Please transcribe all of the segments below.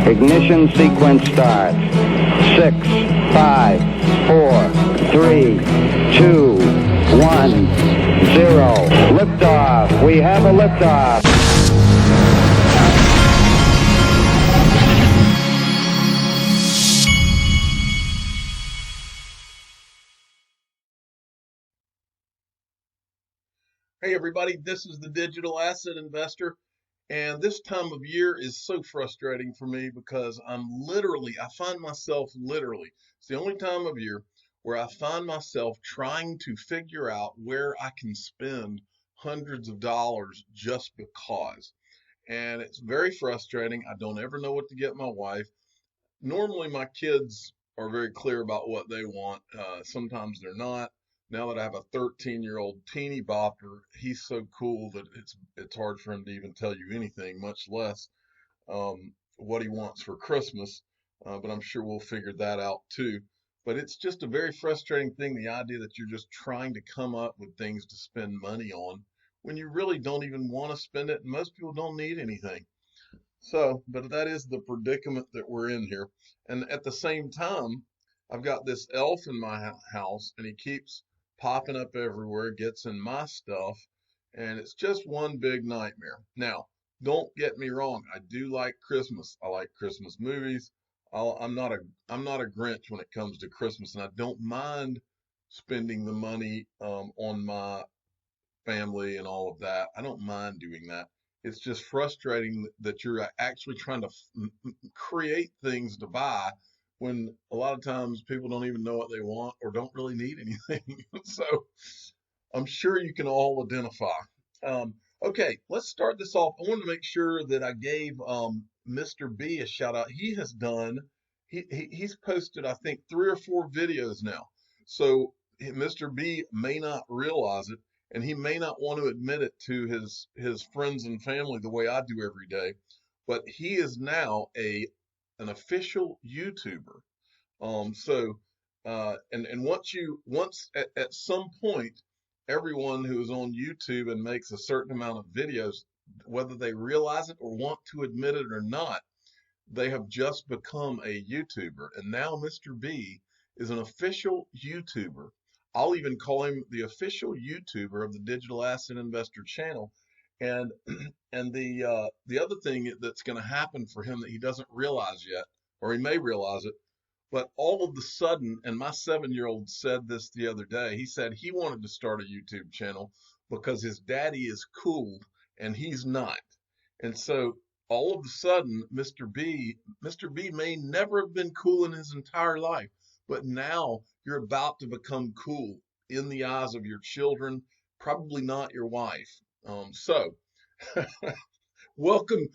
Ignition sequence starts. 6, 5, 4, 3, 2, 1, 0. Liftoff. We have a liftoff. Hey everybody, this is the Digital Asset Investor, and this time of year is so frustrating for me because I find myself it's the only time of year where I find myself trying to figure out where I can spend hundreds of dollars just because. And it's very frustrating. I don't ever know what to get my wife. Normally my kids are very clear about what they want. Sometimes they're not. Now that I have a 13-year-old teeny bopper, he's so cool that it's hard for him to even tell you anything, much less what he wants for Christmas. But I'm sure we'll figure that out too. But it's just a very frustrating thing, the idea that you're just trying to come up with things to spend money on when you really don't even want to spend it, and most people don't need anything. So, but that is the predicament that we're in here. And at the same time, I've got this elf in my house, and he keeps popping up everywhere, gets in my stuff, and it's just one big nightmare. Now, don't get me wrong, I do like Christmas. I like Christmas movies. I'm not a Grinch when it comes to Christmas, and I don't mind spending the money on my family and all of that. I don't mind doing that. It's just frustrating that you're actually trying to create things to buy when a lot of times people don't even know what they want or don't really need anything. So I'm sure you can all identify. Okay, let's start this off. I wanted to make sure that I gave Mr. B a shout out. He's posted, I think, 3 or 4 videos now. So Mr. B may not realize it, and he may not want to admit it to his friends and family the way I do every day, but he is now an official YouTuber. And once at some point, everyone who is on YouTube and makes a certain amount of videos, whether they realize it or want to admit it or not, they have just become a YouTuber. And now Mr. B is an official YouTuber. I'll even call him the official YouTuber of the Digital Asset Investor channel. And the other thing that's going to happen for him that he doesn't realize yet, or he may realize it, but all of a sudden, and my 7-year-old said this the other day, he said he wanted to start a YouTube channel because his daddy is cool and he's not. And so all of a sudden, Mr. B may never have been cool in his entire life, but now you're about to become cool in the eyes of your children, probably not your wife. So welcome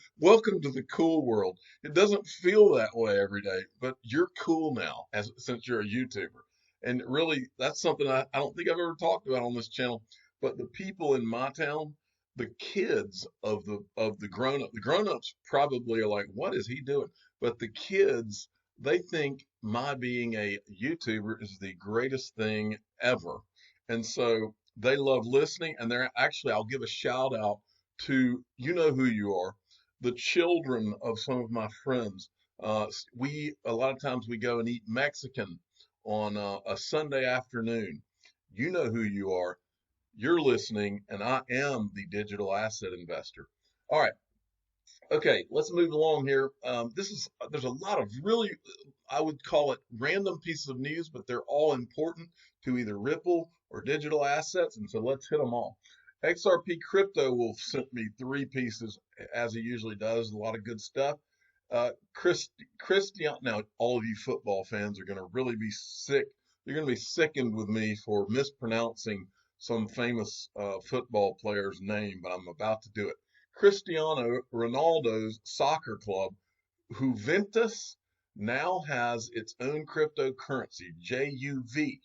to the cool world. It doesn't feel that way every day, but you're cool now since you're a YouTuber. And really, that's something I don't think I've ever talked about on this channel, but the people in my town, the kids of the grown-ups probably are like, what is he doing? But the kids, they think my being a YouTuber is the greatest thing ever. And so they love listening, and I'll give a shout out to, you know who you are, the children of some of my friends. A lot of times we go and eat Mexican on a Sunday afternoon. You know who you are. You're listening, and I am the Digital Asset Investor. All right. Okay, let's move along here. There's a lot of really, I would call it random pieces of news, but they're all important to either Ripple or digital assets, and so let's hit them all. XRP Crypto will send me 3 pieces, as he usually does, a lot of good stuff. Christian, now all of you football fans are going to really be sick. You're going to be sickened with me for mispronouncing some famous football player's name, but I'm about to do it. Cristiano Ronaldo's soccer club, Juventus, now has its own cryptocurrency, JUV.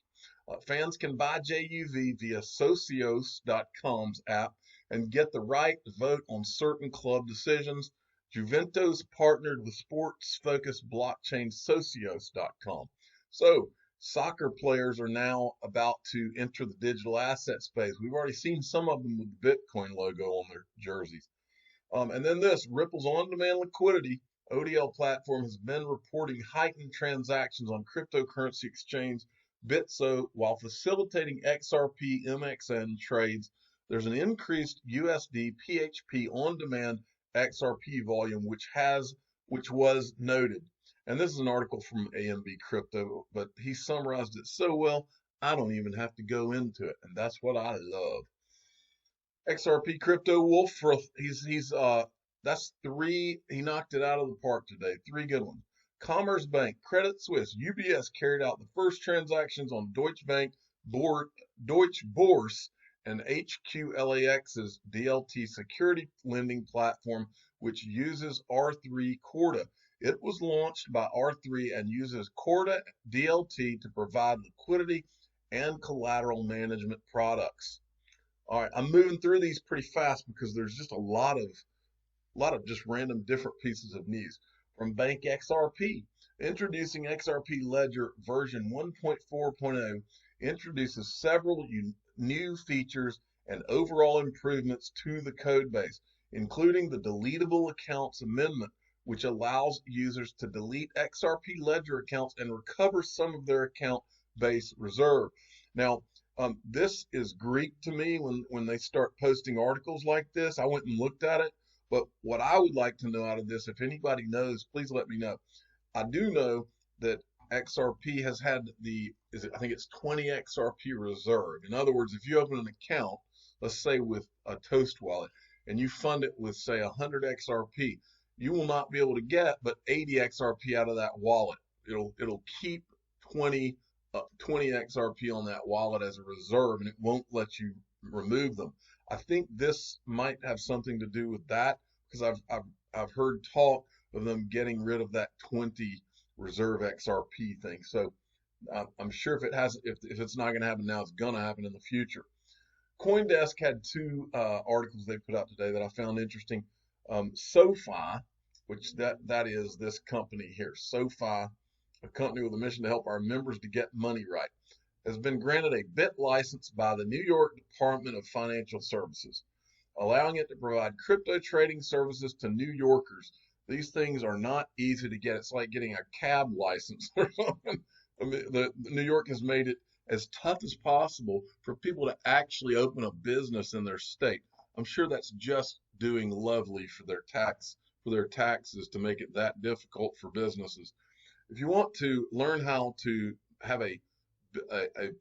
Fans can buy JUV via Socios.com's app and get the right to vote on certain club decisions. Juventus partnered with sports-focused blockchain Socios.com. So soccer players are now about to enter the digital asset space. We've already seen some of them with the Bitcoin logo on their jerseys. And then Ripple's on-demand liquidity ODL platform has been reporting heightened transactions on cryptocurrency exchange Bitso while facilitating XRP MXN trades. There's an increased USD PHP on-demand XRP volume, which was noted. And this is an article from AMB Crypto, but he summarized it so well, I don't even have to go into it, and that's what I love. XRP Crypto Wolf, that's three. He knocked it out of the park today. Three good ones. Commerce Bank, Credit Suisse, UBS carried out the first transactions on Deutsche Bank, Deutsche Börse, and HQLAX's DLT security lending platform, which uses R3 Corda. It was launched by R3 and uses Corda DLT to provide liquidity and collateral management products. All right, I'm moving through these pretty fast because there's just a lot of just random different pieces of news. From Bank XRP, introducing XRP Ledger version 1.4.0 introduces several new features and overall improvements to the code base, including the deletable accounts amendment, which allows users to delete XRP Ledger accounts and recover some of their account base reserve. Now, this is Greek to me when they start posting articles like this. I went and looked at it, but what I would like to know out of this, if anybody knows, please let me know. I do know that XRP has had I think it's 20 XRP reserve. In other words, if you open an account, let's say with a Toast wallet, and you fund it with say 100 XRP, you will not be able to get but 80 XRP out of that wallet. It'll keep 20 XRP on that wallet as a reserve, and it won't let you remove them. I think this might have something to do with that, because I've heard talk of them getting rid of that 20 reserve XRP thing. So I'm sure if it's not going to happen now, it's going to happen in the future. CoinDesk had two articles they put out today that I found interesting. SoFi, which that is this company here, SoFi, a company with a mission to help our members to get money right, has been granted a BIT license by the New York Department of Financial Services, allowing it to provide crypto trading services to New Yorkers. These things are not easy to get. It's like getting a cab license or something. I mean, New York has made it as tough as possible for people to actually open a business in their state. I'm sure that's just doing lovely for their taxes to make it that difficult for businesses. If you want to learn how to have a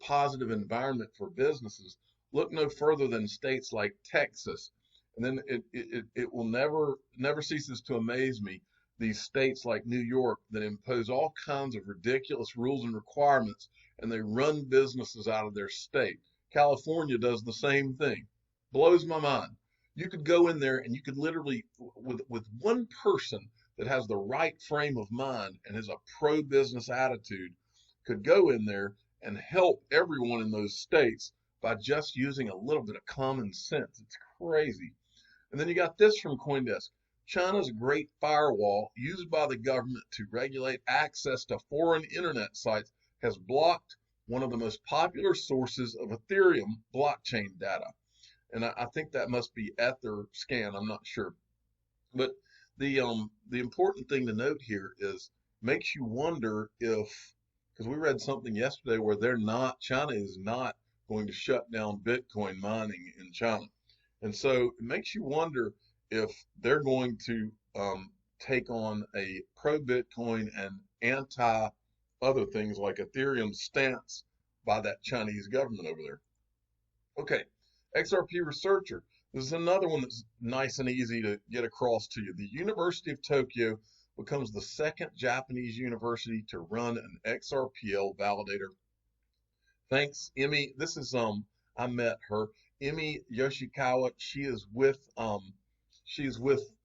positive environment for businesses, look no further than states like Texas. And then it will never ceases to amaze me, these states like New York that impose all kinds of ridiculous rules and requirements, and they run businesses out of their state. California does the same thing. Blows my mind. You could go in there and you could literally, with one person that has the right frame of mind and has a pro-business attitude, could go in there and help everyone in those states by just using a little bit of common sense. It's crazy. And then you got this from CoinDesk. China's Great Firewall, used by the government to regulate access to foreign internet sites, has blocked one of the most popular sources of Ethereum blockchain data. And I think that must be EtherScan, I'm not sure. But the important thing to note here is, makes you wonder if, because we read something yesterday where China is not going to shut down Bitcoin mining in China. And so it makes you wonder if they're going to take on a pro-Bitcoin and anti-other things like Ethereum stance by that Chinese government over there. Okay, XRP Researcher. This is another one that's nice and easy to get across to you. The University of Tokyo becomes the second Japanese university to run an XRPL validator. Thanks, Emmy. This is I met her, Emmy Yoshikawa. She's with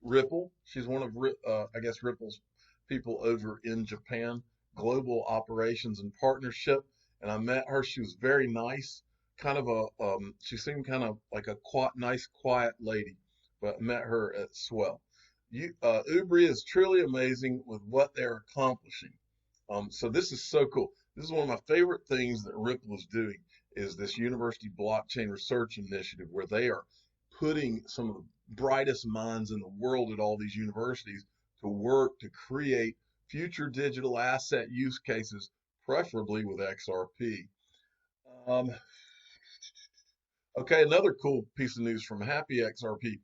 Ripple. She's one of I guess Ripple's people over in Japan, global operations and partnership. And I met her. She was very nice. Kind of she seemed kind of like a nice, quiet lady, but I met her at Swell. Ubri is truly amazing with what they're accomplishing. So this is so cool. This is one of my favorite things that Ripple is doing, is this University Blockchain Research Initiative, where they are putting some of the brightest minds in the world at all these universities, to work to create future digital asset use cases, preferably with XRP. Okay, another cool piece of news from Happy XRP.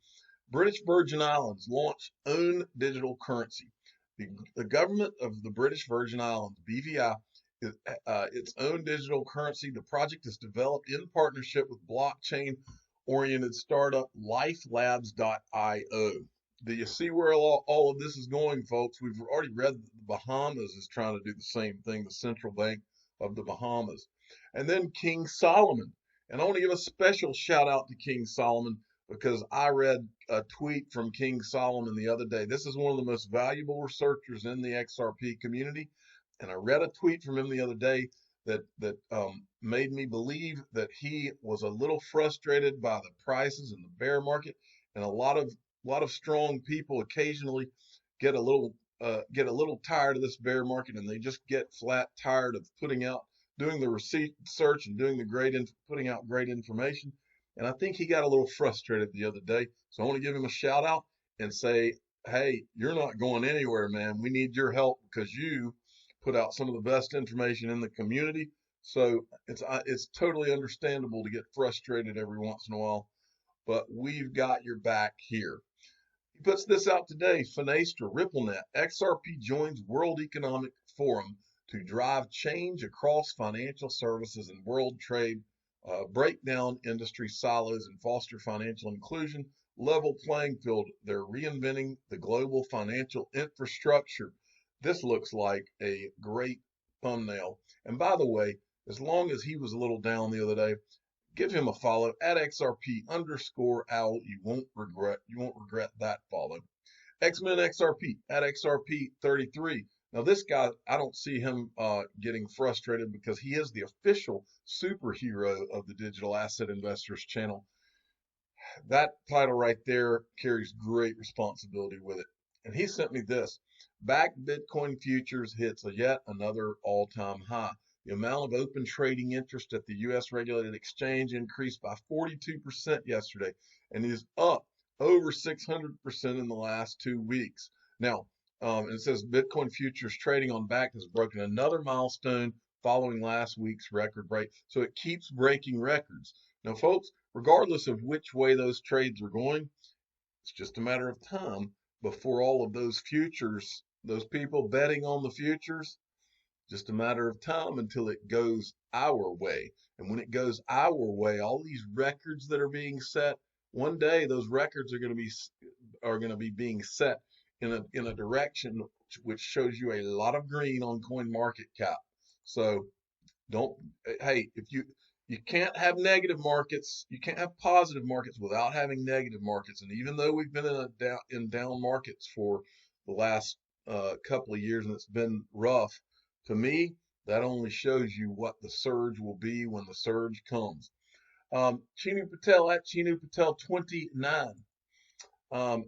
British Virgin Islands launch own digital currency. The government of the British Virgin Islands, BVI, is its own digital currency. The project is developed in partnership with blockchain-oriented startup lifelabs.io. Do you see where all of this is going, folks? We've already read that the Bahamas is trying to do the same thing, the central bank of the Bahamas. And then King Solomon. And I want to give a special shout out to King Solomon because I read a tweet from King Solomon the other day. This is one of the most valuable researchers in the XRP community. And I read a tweet from him the other day that made me believe that he was a little frustrated by the prices in the bear market. And a lot of strong people occasionally get a little tired of this bear market, and they just get flat tired of doing the research and putting out great information. And I think he got a little frustrated the other day. So I want to give him a shout out and say, hey, you're not going anywhere, man. We need your help because you put out some of the best information in the community. So it's totally understandable to get frustrated every once in a while, but we've got your back here. He puts this out today, Finastra, RippleNet, XRP joins World Economic Forum to drive change across financial services and world trade, break down industry silos and foster financial inclusion, level playing field. They're reinventing the global financial infrastructure. This looks like a great thumbnail. And by the way, as long as he was a little down the other day, give him a follow at XRP_OWL. You won't regret that follow. X-Men XRP at XRP33. Now this guy, I don't see him getting frustrated because he is the official superhero of the Digital Asset Investors channel. That title right there carries great responsibility with it. And he sent me this. Back Bitcoin futures hits yet another all-time high. The amount of open trading interest at the U.S. regulated exchange increased by 42% yesterday and is up over 600% in the last 2 weeks. Now, it says Bitcoin futures trading on Bakkt has broken another milestone following last week's record break. So it keeps breaking records. Now, folks, regardless of which way those trades are going, it's just a matter of time before all of those futures, those people betting on the futures, just a matter of time until it goes our way. And when it goes our way, all these records that are being set, one day those records are going to be being set in a direction which shows you a lot of green on CoinMarketCap. So if you can't have negative markets, you can't have positive markets without having negative markets. And even though we've been in down markets for the last couple of years and it's been rough, to me, that only shows you what the surge will be when the surge comes. Chinu Patel at Chinu Patel 29.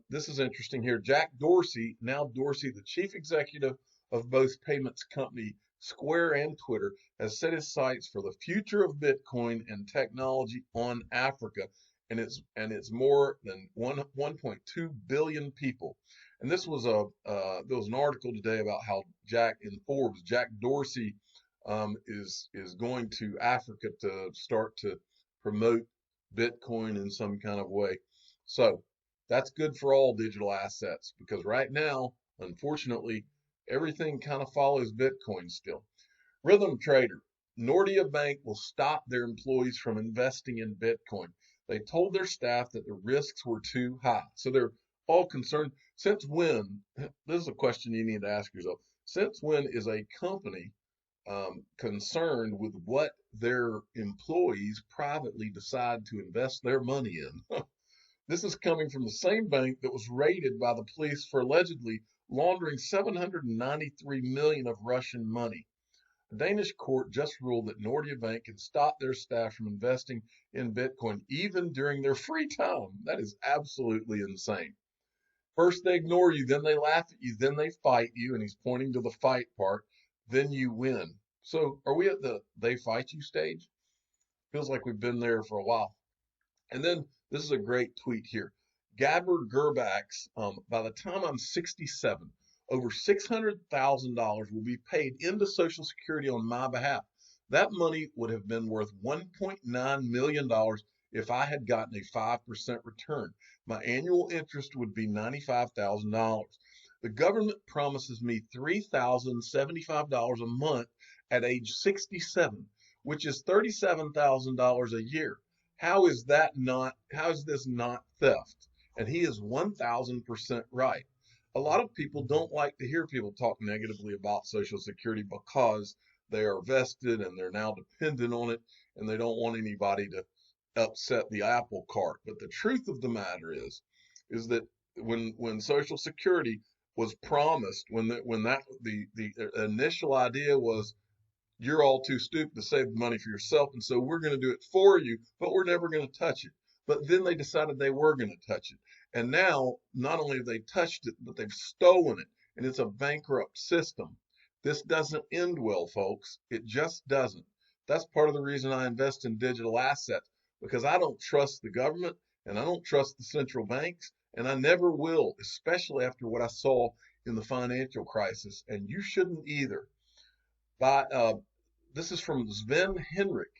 This is interesting here. Jack Dorsey, now Dorsey, the chief executive of both payments company Square and Twitter, has set his sights for the future of Bitcoin and technology on Africa, and it's more than 1.2 billion people. And this was there was an article today about how Jack Dorsey is going to Africa to start to promote Bitcoin in some kind of way. So that's good for all digital assets because right now, unfortunately, everything kind of follows Bitcoin still. Rhythm Trader, Nordea Bank will stop their employees from investing in Bitcoin. They told their staff that the risks were too high. So they're all concerned. Since when, this is a question you need to ask yourself, since when is a company concerned with what their employees privately decide to invest their money in? This is coming from the same bank that was raided by the police for allegedly laundering $793 million of Russian money. A Danish court just ruled that Nordea Bank can stop their staff from investing in Bitcoin even during their free time. That is absolutely insane. First they ignore you, then they laugh at you, then they fight you, and he's pointing to the fight part, then you win. So are we at the they fight you stage? Feels like we've been there for a while. And then this is a great tweet here. Gabber Gerbax, by the time I'm 67, over $600,000 will be paid into Social Security on my behalf. That money would have been worth $1.9 million if I had gotten a 5% return. My annual interest would be $95,000. The government promises me $3,075 a month at age 67, which is $37,000 a year. How is this not theft? And he is 1,000% right. A lot of people don't like to hear people talk negatively about Social Security because they are vested and they're now dependent on it, and they don't want anybody to upset the apple cart. But the truth of the matter is that when Social Security was promised, when the initial idea was, you're all too stupid to save the money for yourself, and so we're going to do it for you, but we're never going to touch it. But then they decided they were going to touch it. And now, not only have they touched it, but they've stolen it, and it's a bankrupt system. This doesn't end well, folks. It just doesn't. That's part of the reason I invest in digital assets, because I don't trust the government, and I don't trust the central banks, and I never will, especially after what I saw in the financial crisis, and you shouldn't either. This is from Sven Henrik,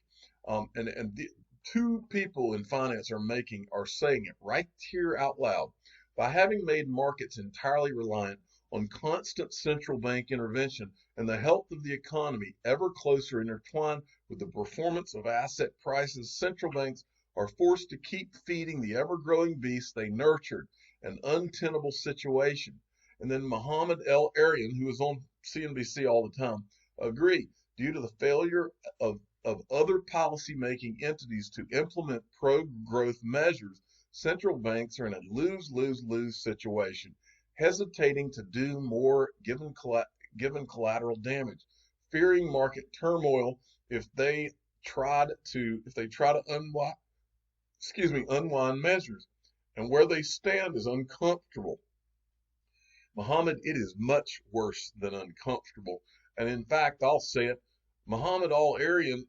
and two people in finance are saying it right here out loud. By having made markets entirely reliant on constant central bank intervention and the health of the economy ever closer intertwined with the performance of asset prices, central banks are forced to keep feeding the ever-growing beast they nurtured, an untenable situation. And then Mohammed El Arian, who is on CNBC all the time, agreed. Due to the failure of other policy-making entities to implement pro-growth measures, central banks are in a lose-lose-lose situation, hesitating to do more given collateral damage, fearing market turmoil if they try to unwind measures, and where they stand is uncomfortable. Muhammad, it is much worse than uncomfortable. And in fact, I'll say it, Muhammad Al-Arian,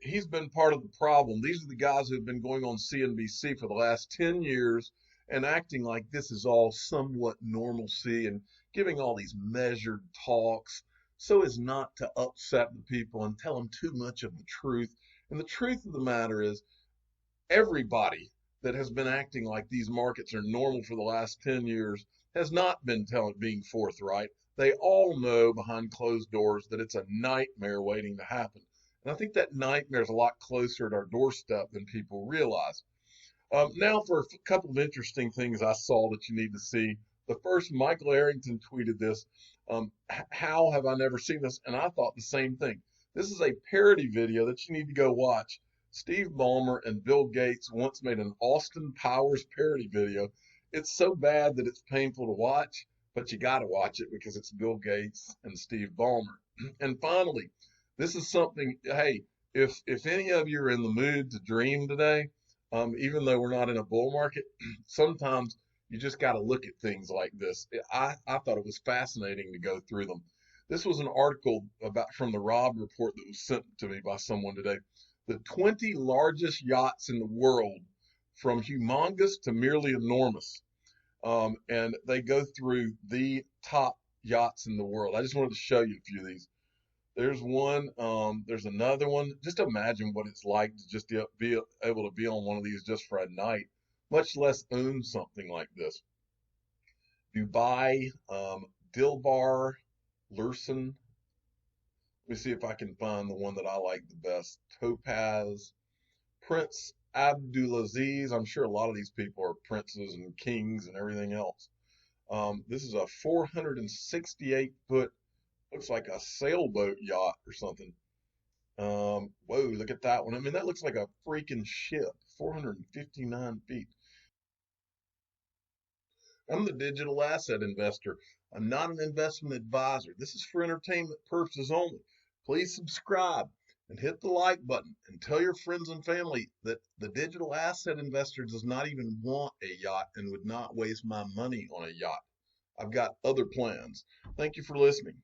he's been part of the problem. These are the guys who have been going on CNBC for the last 10 years and acting like this is all somewhat normalcy and giving all these measured talks so as not to upset the people and tell them too much of the truth. And the truth of the matter is, everybody that has been acting like these markets are normal for the last 10 years has not been being forthright. They all know behind closed doors that it's a nightmare waiting to happen. And I think that nightmare is a lot closer at our doorstep than people realize. Now for a couple of interesting things I saw that you need to see. The first, Michael Arrington tweeted this. How have I never seen this? And I thought the same thing. This is a parody video that you need to go watch. Steve Ballmer and Bill Gates once made an Austin Powers parody video. It's so bad that it's painful to watch, but you got to watch it because it's Bill Gates and Steve Ballmer. And finally, this is something, hey, if any of you are in the mood to dream today, even though we're not in a bull market, sometimes you just got to look at things like this. I thought it was fascinating to go through them. This was an article from the Rob Report that was sent to me by someone today. The 20 largest yachts in the world, from humongous to merely enormous. And they go through the top yachts in the world. I just wanted to show you a few of these. There's one, there's another one. Just imagine what it's like to just be able to be on one of these just for a night, much less own something like this. Dubai, Dilbar, Lursen. Let me see if I can find the one that I like the best. Topaz, Prince Abdulaziz. I'm sure a lot of these people are princes and kings and everything else. This is a 468-foot, looks like a sailboat yacht or something. Whoa, look at that one. I mean, that looks like a freaking ship, 459 feet. I'm the digital asset investor. I'm not an investment advisor. This is for entertainment purposes only. Please subscribe and hit the like button and tell your friends and family that the digital asset investor does not even want a yacht and would not waste my money on a yacht. I've got other plans. Thank you for listening.